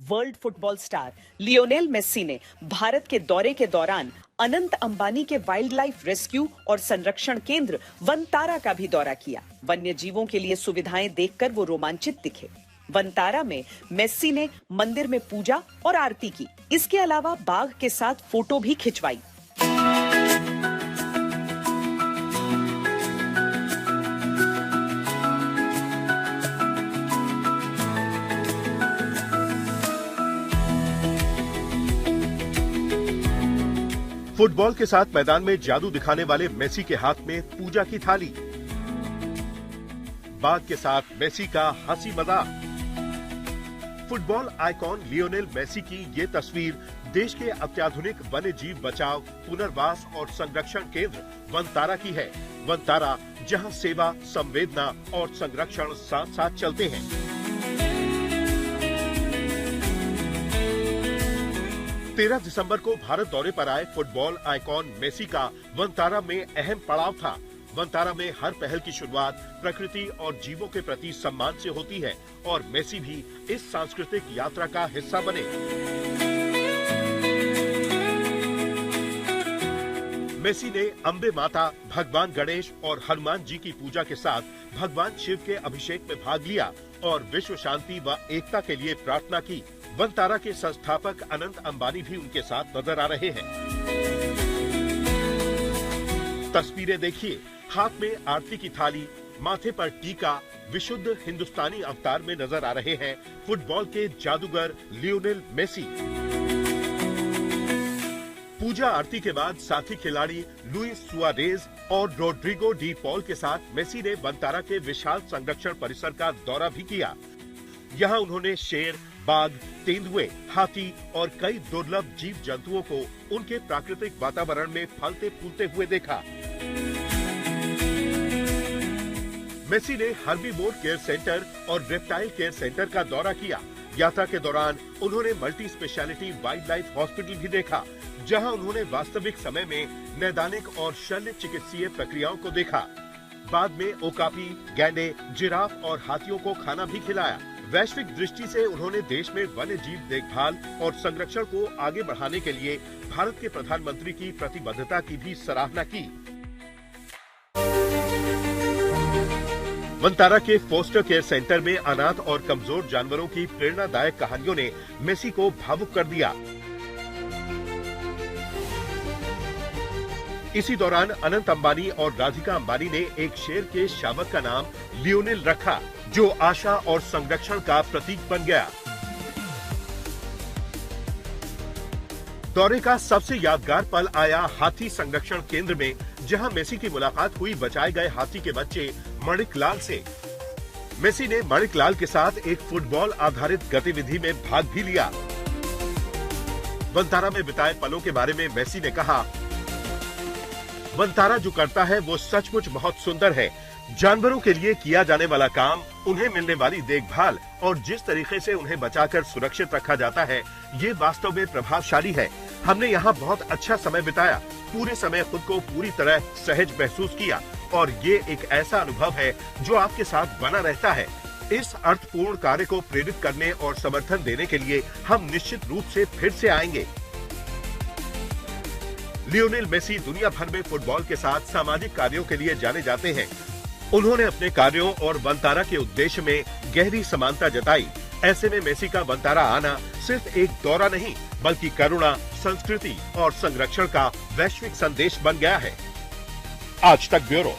World football star Lionel Messi ने भारत के दौरे के दौरान अनंत अंबानी के वाइल्ड लाइफ रेस्क्यू और संरक्षण केंद्र वनतारा का भी दौरा किया। वन्य जीवों के लिए सुविधाएं देखकर वो रोमांचित दिखे। वनतारा में मेस्सी ने मंदिर में पूजा और आरती की। इसके अलावा बाघ के साथ फोटो भी खिंचवाई। फुटबॉल के साथ मैदान में जादू दिखाने वाले मेसी के हाथ में पूजा की थाली। बाघ के साथ मेसी का हंसी मजाक। फुटबॉल आइकॉन लियोनेल मेसी की ये तस्वीर देश के अत्याधुनिक वन्य जीव बचाव, पुनर्वास और संरक्षण केंद्र वनतारा की है। वनतारा जहां सेवा, संवेदना और संरक्षण साथ साथ चलते हैं। तेरह दिसंबर को भारत दौरे पर आए फुटबॉल आइकॉन मेसी का वनतारा में अहम पड़ाव था। वनतारा में हर पहल की शुरुआत प्रकृति और जीवों के प्रति सम्मान से होती है और मेसी भी इस सांस्कृतिक यात्रा का हिस्सा बने। मेसी ने अम्बे माता, भगवान गणेश और हनुमान जी की पूजा के साथ भगवान शिव के अभिषेक में भाग लिया और विश्व शांति व एकता के लिए प्रार्थना की। वनतारा के संस्थापक अनंत अंबानी भी उनके साथ नजर आ रहे हैं। तस्वीरें देखिए। हाथ में आरती की थाली, माथे पर टीका, विशुद्ध हिंदुस्तानी अवतार में नजर आ रहे हैं फुटबॉल के जादूगर लियोनेल मेसी। पूजा आरती के बाद साथी खिलाड़ी लुइस सुआरेज और रोड्रिगो डी पॉल के साथ मेसी ने वनतारा के विशाल संरक्षण परिसर का दौरा भी किया। यहाँ उन्होंने शेर, बाघ, तेंदुए, हाथी और कई दुर्लभ जीव जंतुओं को उनके प्राकृतिक वातावरण में फलते फूलते हुए देखा। मेसी ने हर्बीवोर केयर सेंटर और रेप्टाइल केयर सेंटर का दौरा किया। यात्रा के दौरान उन्होंने multi speciality wild life hospital भी देखा, जहां उन्होंने वास्तविक समय में नैदानिक और शल्य चिकित्सीय प्रक्रियाओं को देखा। बाद में ओकापी, गैंडे, जिराफ और हाथियों को खाना भी खिलाया। वैश्विक दृष्टि से उन्होंने देश में वन्य जीव देखभाल और संरक्षण को आगे बढ़ाने के लिए भारत के प्रधानमंत्री की प्रतिबद्धता की भी सराहना की। वनतारा के फोस्टर केयर सेंटर में अनाथ और कमजोर जानवरों की प्रेरणादायक कहानियों ने मेसी को भावुक कर दिया। इसी दौरान अनंत अंबानी और राधिका अंबानी ने एक शेर के शावक का नाम लियोनेल रखा, जो आशा और संरक्षण का प्रतीक बन गया। दौरे का सबसे यादगार पल आया हाथी संरक्षण केंद्र में, जहां मेसी की मुलाकात हुई बचाए गए हाथी के बच्चे मणिक लाल से। मेसी ने मणिक लाल के साथ एक फुटबॉल आधारित गतिविधि में भाग भी लिया। वनतारा में बिताए पलों के बारे में मेसी ने कहा, वनतारा जो करता है वो सचमुच बहुत सुंदर है। जानवरों के लिए किया जाने वाला काम, उन्हें मिलने वाली देखभाल और जिस तरीके से उन्हें बचाकर सुरक्षित रखा जाता है, ये वास्तव में प्रभावशाली है। हमने यहाँ बहुत अच्छा समय बिताया, पूरे समय खुद को पूरी तरह सहज महसूस किया और ये एक ऐसा अनुभव है जो आपके साथ बना रहता है। इस अर्थपूर्ण कार्य को प्रेरित करने और समर्थन देने के लिए हम निश्चित रूप से फिर से आएंगे। लियोनेल मेसी दुनिया भर में फुटबॉल के साथ सामाजिक कार्यों के लिए जाने जाते हैं। उन्होंने अपने कार्यों और वनतारा के उद्देश्य में गहरी समानता जताई। ऐसे में मेसी का वनतारा आना सिर्फ एक दौरा नहीं, बल्कि करुणा, संस्कृति और संरक्षण का वैश्विक संदेश बन गया है। आज तक ब्यूरो।